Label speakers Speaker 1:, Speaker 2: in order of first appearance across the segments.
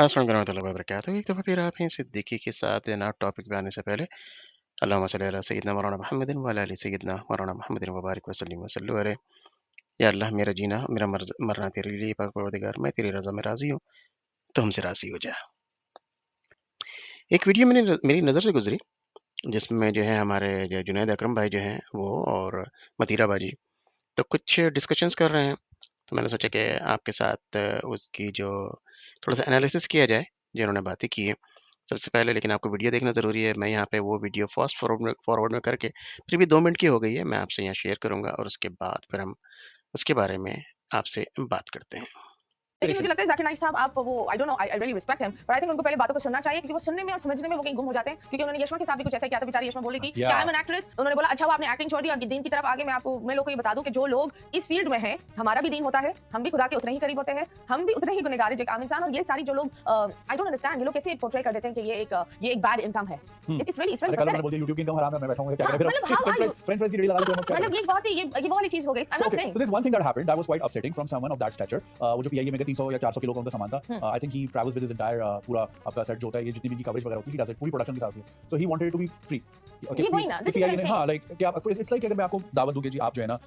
Speaker 1: अस्सलाम वालेकुम रहमतुल्लाहि व बरकातुहू। एक दफ़ा फिर आप हैं सिद्दीकी के साथ जनाब टॉपिक पे आने से पहले अल्लाहुम्मा सल्लि अला सय्यिदना मौलाना मुहम्मदिन व अला आलि सय्यिदना मौलाना मुहम्मदिन व बारिक व सल्लिम व सल्लु अलैहि। या अल्लाह मेरा जीना, मेरा मरना तेरे लिए पाक परवरदिगार, मैं तेरी रज़ा में राज़ी हूँ, तो हमसे राज़ी हो जा। एक वीडियो मेरी नज़र से गुज़री जिसमें जो है हमारे जो जुनैद अकरम भाई जो हैं वो और मतीरा बाजी तो कुछ डिस्कशंस कर रहे हैं। तो मैंने सोचा कि आपके साथ उसकी जो थोड़ा-सा एनालिसिस किया जाए, जो उन्होंने बातें की हैं। सबसे पहले लेकिन आपको वीडियो देखना ज़रूरी है। मैं यहाँ पे वो वीडियो फ़ास्ट फ़ॉरवर्ड में करके फिर भी 2 मिनट की हो गई है, मैं आपसे यहाँ शेयर करूँगा और उसके बाद फिर हम उसके बारे में आपसे बात करते हैं।
Speaker 2: लेकिन मुझे लगता है ज़ाकिर नाइक साहब आप वो I don't know I really respect him but I think उनको पहले बातों को सुनना चाहिए क्योंकि वो सुनने में और समझने में वो कहीं गुम हो जाते हैं क्योंकि उन्होंने यशमा के साथ भी कुछ ऐसा किया था बेचारी यशमा बोल रही थी कि आई एम एन एक्ट्रेस उन्होंने बोला अच्छा वो आपने एक्टिंग छोड़ दी और दीन की तरफ आगे मैं लोगों को ये बता दूं कि जो लोग इस फील्ड में हैं हमारा भी दीन होता है हम भी खुदा के उतने ही करीब होते हैं हम भी उतने ही गुनहगार हैं जो एक आम इंसान और ये सारी जो लोग आई डोंट अंडरस्टैंड ये लोग कैसे पोर्ट्रे कर देते हैं कि ये एक बैड इनकम है इट्स रियली
Speaker 3: अरे कल मैंने बोल दिया यूट्यूब की इनकम हराम है मैं बैठा हूं क्या करें
Speaker 2: मतलब how are you
Speaker 3: French fries की रेडी लगा लो मैं क्या
Speaker 2: मतलब
Speaker 3: करूं
Speaker 2: ये बहुत ही ये वो वाली चीज हो गई आई am not saying
Speaker 3: so there's one thing that happened that was quite upsetting from someone of that stature वो जो पीआईए में 300 या 400 किलो का उनका सामान था I think he travels with his entire पूरा आपका सेट जो होता है ये जितनी भी कवरेज वगैरह होती है ही पूरी प्रोडक्शन के साथ होती है so he wanted it to be free
Speaker 2: ये वही ना दिस इज
Speaker 3: पीआईए ने हाँ लाइक क्या इट्स लाइक अगर मैं आपको दावत दूं कि जी आप जो है ना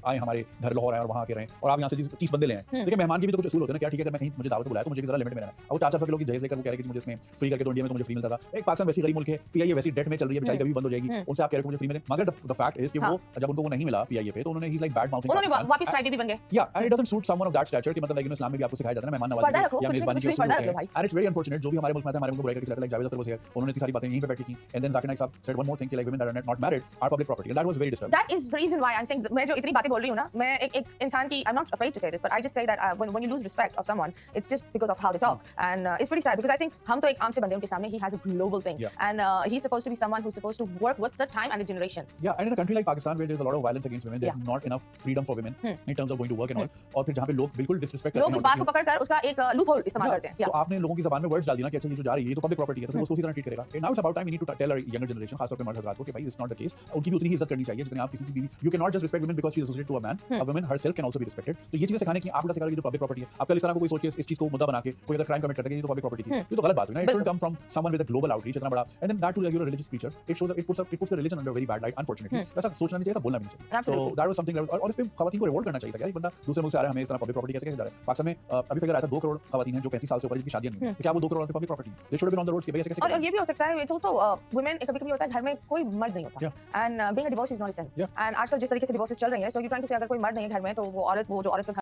Speaker 3: आए हमारे घर लाहौर आए और वहां के रहें और आप यहां से 30 बंदे ले आए देखिए मेहमान की भी तो कुछ असूल होते हैं ना क्या ठीक है अगर मैं कहीं मुझे दावत बुलाया तो मुझे जरा लिमिट में रहना है अब वो 400 किलो की दहेज लेकर वो कह रहे हैं कि मुझे इसमें फ्री करके तो इंडिया में तो मुझे फ्री मिलता था एक पाकिस्तान वैसी गरीब मुल्क है पीआईए वैसी डेट में चल रही है बेचारी कभी बंद हो जाएगी उनसे आप कह रहे हो मुझे फ्री मिले मगर द फैक्ट इज कि वो जब उनको वो नहीं मिला पीआईए पे तो उन्होंने he is like bad mouthing
Speaker 2: उन्होंने वापस क्राईबेबी बन गए
Speaker 3: या and it doesn't suit someone of that stature कि मतलब लाइक इस्लाम में भी आपको सिखाया जाता है ना मेहमान नवाजी या मेजबानी की उसूल होते हैं एंड इट्स वेरी अनफॉर्चुनेट जो भी हमारे मुल्क में था हमारे मुल्क को बुराई करके like Javed Akhtar was here उन्होंने इतनी सारी बातें यहीं पे बैठी थी एंड देन जाकिर नाइक साहब सेड वन मोर थिंग कि like women that are not married are public property and that was very disturbing
Speaker 2: that is the reason why I am saying मैं जो इतनी बातें बोल रही हूं ना मैं एक इंसान की I am not afraid to say this but I just say that when you lose respect of someone it's just because of how they talk and it's pretty sad because I think हम तो एक आम से बंदे उनके सामने he has a global thing and he is supposed to be someone who is supposed to work with the time and the generation
Speaker 3: yeah and in a country like Pakistan where there's a lot of violence against women there's not enough freedom for women in terms of going to work and all और फिर जहाँ पे लोग बिल्कुल disrespect करते
Speaker 2: लोग
Speaker 3: हैं
Speaker 2: इस बात को पकड़कर उसका एक लूप होल इस्तेमाल करते हैं
Speaker 3: तो आपने लोगों की ज़बान में वर्ड्स डाल दिया ना कि अच्छा ये जो जा रही है ये तो पब्लिक प्रॉपर्टी है तो फिर उसको उसी तरह ट्रीट करेगा and now it's about time we need to tell our younger generation खास तौर पे मर्द हज़रात को कि भाई इट्स नॉट द केस उनकी भी उतनी ही इज्जत करनी चाहिए जितनी आप किसी की बीवी you can not just respect women because she is associated to a man a woman herself can also be respected तो ये चीजें सिखाने की आप उल्टा सिखा रहे हो जो पब्लिक प्रॉपर्टी है आप कल इस तरह को कोई सोच के इस चीज को मुद्दा बना के कोई अगर क्राइम कमिट करता है कि ये तो पब्लिक प्रॉपर्टी थी ये तो गलत बात हुई ना it should come from someone with a global outreach इतना बड़ा and then that too like religious preacher it shows it puts the religion under very bad light unfortunately ऐसा सोचना नहीं चाहिए ऐसा बोलना भी नहीं चाहिए सो दैट वाज समथिंग और इस पे खवातीन को रिवोल्ट करना चाहिए था यार एक बंदा दूसरे मुल्क से आ रहा है हमें इस तरह पब्लिक प्रॉपर्टी कैसे जा रहा है पाकिस्तान में अभी फिगर आया था 2 करोड़ खवातीन हैं जो 35 साल से ऊपर जिनकी शादियां नहीं हुई तो क्या वो 2 करोड़ की public property they should have been on the roads कि भाई ऐसे कैसे
Speaker 2: और ये भी हो सकता है इट्स आल्सो वुमेन कभी-कभी होता है घर में कोई मर्द नहीं होता and being a divorce is not a sin and आजकल जिस तरीके से डिवोर्सेस चल रही हैं सो यू ट्राइंग टू से अगर कोई मर्द नहीं है घर में तो वो जो औरत का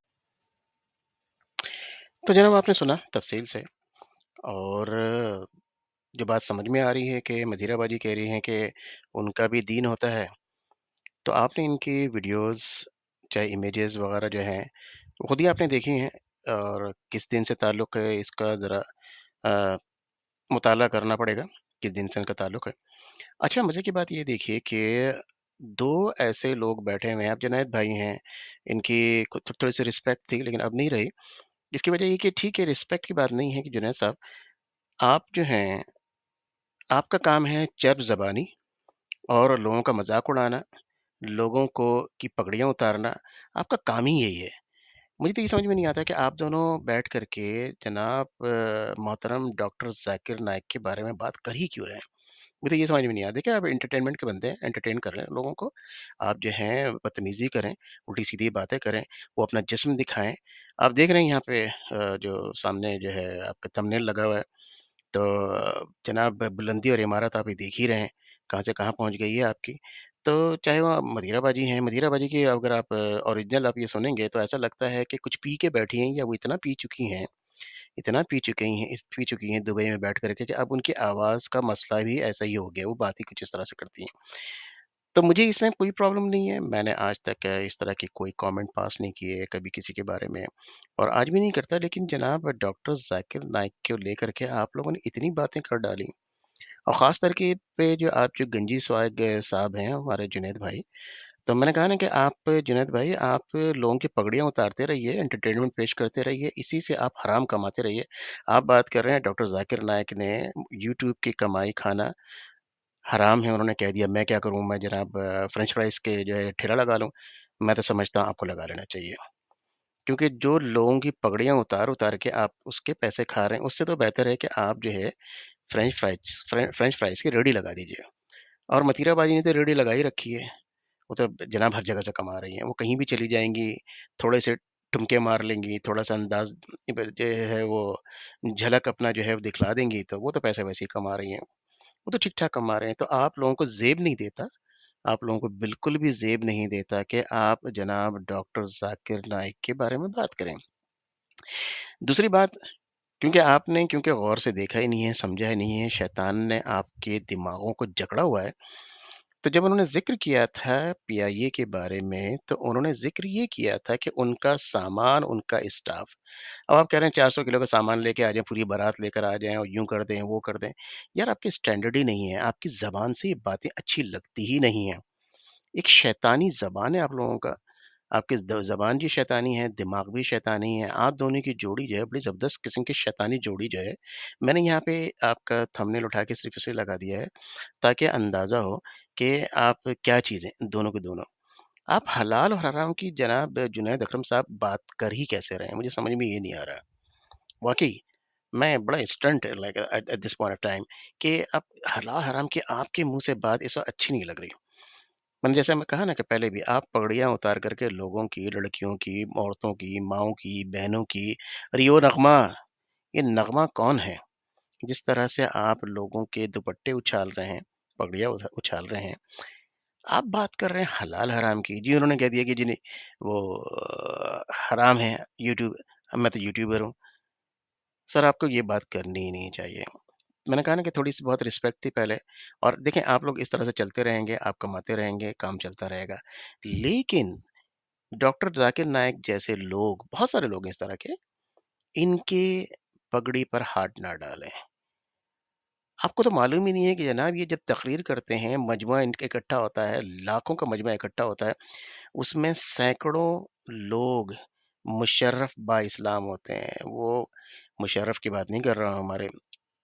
Speaker 1: तो जनाब आपने सुना तफ़सील से और जो बात समझ में आ रही है कि मजीरा बाजी कह रही हैं कि उनका भी दीन होता है। तो आपने इनकी वीडियोज़ चाहे इमेजेस वगैरह जो हैं, वो खुद ही आपने देखी हैं और किस दिन से ताल्लुक़ है इसका ज़रा अ, मुताला करना पड़ेगा, किस दिन से इनका ताल्लुक़ है। अच्छा मज़े की बात ये देखिए कि 2 ऐसे लोग बैठे हुए हैं, अब जुनैद भाई हैं, इनकी को थोड़ी-सी रिस्पेक्ट थी लेकिन अब नहीं रही। इसकी वजह ये कि ठीक है रिस्पेक्ट की बात नहीं है कि जुनैद साहब, आप जो हैं, आपका काम है चर्ब ज़बानी और लोगों का मज़ाक उड़ाना, लोगों को की पगड़ियाँ उतारना, आपका काम ही यही है। मुझे तो ये समझ में नहीं आता कि आप दोनों बैठ कर के जनाब मोहतरम डॉक्टर ज़ाकिर नाइक के बारे में बात कर ही क्यों रहे हैं? मुझे तो ये समझ में नहीं आता। देखिए आप एंटरटेनमेंट के बंदे हैं, एंटरटेन कर रहे हैं लोगों को। आप जो हैं बदतमीज़ी करें, उल्टी-सीधी बातें करें, वो अपना जिस्म दिखाएँ। आप देख रहे हैं यहाँ पे जो सामने जो है आपका थंबनेल लगा हुआ है, तो जनाब बुलंदी और इमारत आप ये देख ही रहे हैं, कहाँ से कहाँ पहुँच गई है आपकी। तो चाहे वो मदिराबाजी हैं, मदिराबाजी की अगर आप ओरिजिनल आप ये सुनेंगे तो ऐसा लगता है कि कुछ पी के बैठी हैं या वो इतना पी चुकी हैं दुबई में बैठ कर के कि अब उनकी आवाज़ का मसला भी ऐसा ही हो गया, वो बात ही कुछ इस तरह से करती हैं। तो मुझे इसमें कोई प्रॉब्लम नहीं है, मैंने आज तक इस तरह के कोई कमेंट पास नहीं किए कभी किसी के बारे में और आज भी नहीं करता लेकिन जनाब डॉक्टर ज़ाकिर नाइक को लेकर के आप लोगों ने इतनी बातें कर डाली और ख़ास करके पे जो आप जो गंजी स्वाग साहब हैं हमारे जुनैद भाई, तो मैंने कहा ना कि आप जुनैद भाई आप लोगों की पगड़ियाँ उतारते रहिए, एंटरटेनमेंट पेश करते रहिए, इसी से आप हराम कमाते रहिए। आप बात कर रहे हैं डॉक्टर ज़ाकिर नाइक ने यूट्यूब की कमाई खाना हराम है, उन्होंने कह दिया, मैं क्या करूँ? मैं जनाब फ्रेंच फ्राइज़ के जो है ठेला लगा लूँ? मैं तो समझता हूँ आपको लगा लेना चाहिए। क्योंकि जो लोगों की पगड़ियाँ उतार-उतार के आप उसके पैसे खा रहे हैं, उससे तो बेहतर है कि आप जो है फ्रेंच फ्राइज़ की रेहड़ी लगा दीजिए। और मतीरा बाजी ने तो रेहड़ी लगा ही रखी है। वो तो जनाब हर जगह से कमा रही हैं। वो कहीं भी चली जाएँगी, थोड़े से ठुमके मार लेंगी, थोड़ा-सा अंदाज़ ब जो है वो झलक अपना जो है वो दिखला देंगी, तो वो तो पैसे वैसे ही कमा रही हैं। वो तो ठीक-ठाक कमा रहे हैं। तो आप लोगों को ज़ेब नहीं देता, आप लोगों को बिल्कुल भी ज़ेब नहीं देता कि आप जनाब डॉक्टर ज़ाकिर नाइक के बारे में बात करें। दूसरी बात, क्योंकि गौर से देखा ही नहीं है, समझा ही नहीं है, शैतान ने आपके दिमागों को जकड़ा हुआ है। तो जब उन्होंने ज़िक्र किया था पीआईए के बारे में, तो उन्होंने ज़िक्र ये किया था कि उनका सामान, उनका स्टाफ़। अब आप कह रहे हैं 400 किलो का सामान लेके आ जाएँ, पूरी बारात लेकर आ जाएँ और यूँ कर दें, वो कर दें। यार आपकी स्टैंडर्ड ही नहीं है, आपकी ज़बान से ये बातें अच्छी लगती ही नहीं हैं। एक शैतानी ज़बान है आप लोगों का। आपकी ज़बान भी शैतानी है, दिमाग भी शैतानी है। आप दोनों की जोड़ी जो है बड़ी ज़बरदस्त किस्म की शैतानी जोड़ी जो है, मैंने यहाँ पे आपका थंबनेल उठा के सिर्फ़ इसलिए लगा दिया है ताकि अंदाज़ा हो कि आप क्या चीज़ें दोनों के दोनों। आप हलाल और हराम की जनाब जुनैद अकरम साहब बात कर ही कैसे रहे हैं? मुझे समझ में ये नहीं आ रहा। वाक़ई मैं बड़ा stunned like at at this point of time कि अब हलाल हराम की आपके मुँह से बात इस वक़्त अच्छी नहीं लग रही। मैंने जैसे मैं कहा ना कि पहले भी आप पगड़ियाँ उतार कर के लोगों की, लड़कियों की, औरतों की, माँओं की, बहनों की और ये नग़मा कौन है? जिस तरह से आप लोगों के दुपट्टे उछाल रहे हैं, पगड़ियाँ उछाल रहे हैं। आप बात कर रहे हैं हलाल-हराम की। जी, उन्होंने कह दिया कि जी नहीं, वो हराम है यूट्यूब, मैं तो यूट्यूबर हूँ। सर आपको ये बात करनी ही नहीं चाहिए। मैंने कहा ना कि थोड़ी-सी बहुत रिस्पेक्ट थी पहले, और देखें आप लोग इस तरह से चलते रहेंगे, आप कमाते रहेंगे, काम चलता रहेगा। लेकिन डॉक्टर ज़ाकिर नाइक जैसे लोग, बहुत सारे लोग हैं इस तरह के, इनके पगड़ी पर हाथ ना डालें। आपको तो मालूम ही नहीं है कि जनाब ये जब तकरीर करते हैं, मजमा इनका इकट्ठा होता है, लाखों का मजमा इकट्ठा होता है, उसमें सैकड़ों लोग मुशर्रफ बाइस्लाम होते हैं। वो मुशर्रफ की बात नहीं कर रहा हूँ, हमारे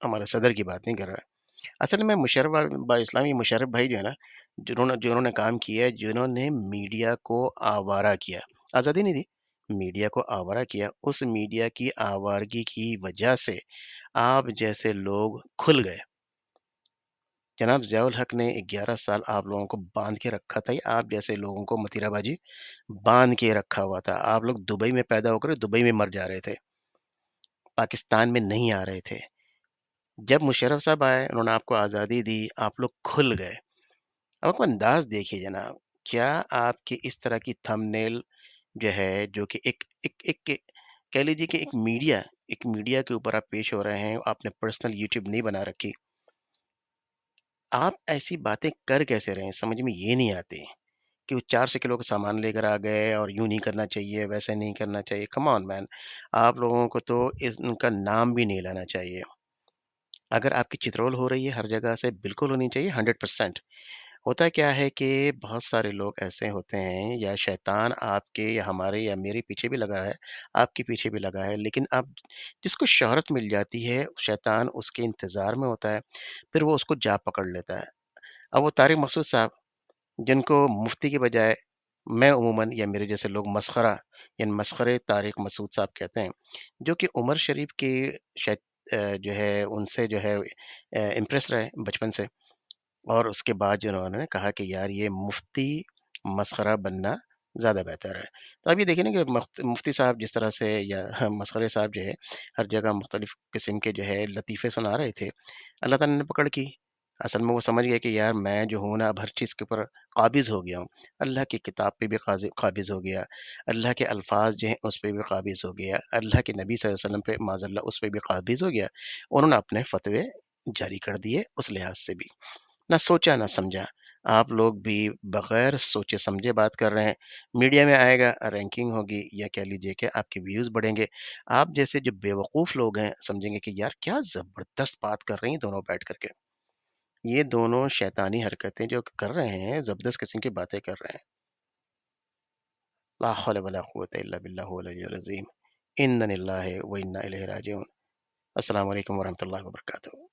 Speaker 1: हमारे सदर की बात नहीं कर रहा। असल में मुशर्रफ बाइस्लाम, ये मुशर्रफ भाई जो है ना, जिन्होंने काम किया है, जिन्होंने मीडिया को आवारा किया, आज़ादी नहीं दी, मीडिया को आवारा किया। उस मीडिया की आवारगी की वजह से आप जैसे लोग खुल गए। जनाब ज़ियाउल हक ने 11 साल आप लोगों को बाँध के रखा था, या आप जैसे लोगों को मतीराबाजी बाँध के रखा हुआ था। आप लोग दुबई में पैदा होकर दुबई में मर जा रहे थे, पाकिस्तान में नहीं आ रहे थे। जब मुशर्रफ साहब आए, उन्होंने आपको आज़ादी दी, आप लोग खुल गए। अब आप अंदाज़ देखिए जनाब, क्या आपकी इस तरह की थंबनेल जो है, जो कि एक एक एक कह लीजिए कि एक मीडिया के ऊपर आप पेश हो रहे हैं, आपने पर्सनल यूट्यूब नहीं बना रखी। आप ऐसी बातें कर कैसे रहे हैं, समझ में ये नहीं आती। कि वो 400 किलो का सामान लेकर आ गए और यूँ नहीं करना चाहिए, वैसे नहीं करना चाहिए। Come on man! आप लोगों को तो इस उनका नाम भी नहीं लेना चाहिए। अगर आपकी चित्रौल हो रही है हर जगह से, बिल्कुल होनी चाहिए 100%। होता क्या है कि बहुत सारे लोग ऐसे होते हैं, या शैतान आपके या हमारे या मेरे पीछे भी लगा है, आपके पीछे भी लगा है, लेकिन अब जिसको शोहरत मिल जाती है, शैतान उसके इंतज़ार में होता है, फिर वो उसको जा पकड़ लेता है। अब वो तारिक मकसूद साहब, जिनको मुफ्ती के बजाय मैं अमूमन या मेरे जैसे लोग मसखरा यानी मसखरे तारिक मसूद साहब कहते हैं, जो कि उमर शरीफ के शायद जो है उनसे जो है इम्प्रेस रहे बचपन से, और उसके बाद जो उन्होंने कहा कि यार ये मुफ्ती मसखरा बनना ज़्यादा बेहतर है। तो अब ये देखिए ना कि मुफ्ती साहब जिस तरह से, या मसखरे साहब जो है हर जगह मुख्तलिफ़ किस्म के जो है लतीफ़े सुना रहे थे, अल्लाह ताला ने पकड़ की। असल में वो समझ गए कि यार मैं जो हूँ ना, अब हर चीज़ के ऊपर काबिज़ हो गया हूँ। अल्लाह की किताब पे भी काबिज़ हो गया, अल्लाह के अल्फ़ाज़ जो हैं उस पे भी काबिज़ हो गया, अल्लाह के नबी सल्लल्लाहु अलैहि वसल्लम पे माज़अल्लाह उस पे भी काबिज़ हो गया। उन्होंने अपने फ़तवे जारी कर दिए उस लिहाज़ से भी। ना सोचा ना समझा। आप लोग भी बग़ैर सोचे समझे बात कर रहे हैं। मीडिया में आएगा, रैंकिंग होगी, या कह लीजिए कि आपके व्यूज़ बढ़ेंगे। आप जैसे जो बेवकूफ़ लोग हैं समझेंगे कि यार क्या ज़बरदस्त बात कर रही हैं दोनों बैठ कर के। ये दोनों शैतानी हरकतें जो कर रहे हैं, ज़बरदस्त किस्म की बातें कर रहे हैं। ला हौला वला कुव्वता इल्ला बिल्लाहुल अलिय्युल अज़ीम। इन्ना लिल्लाहि व इन्ना इलैहि राजिऊन। अस्सलामु अलैकुम व रहमतुल्लाहि व बरकातुहू।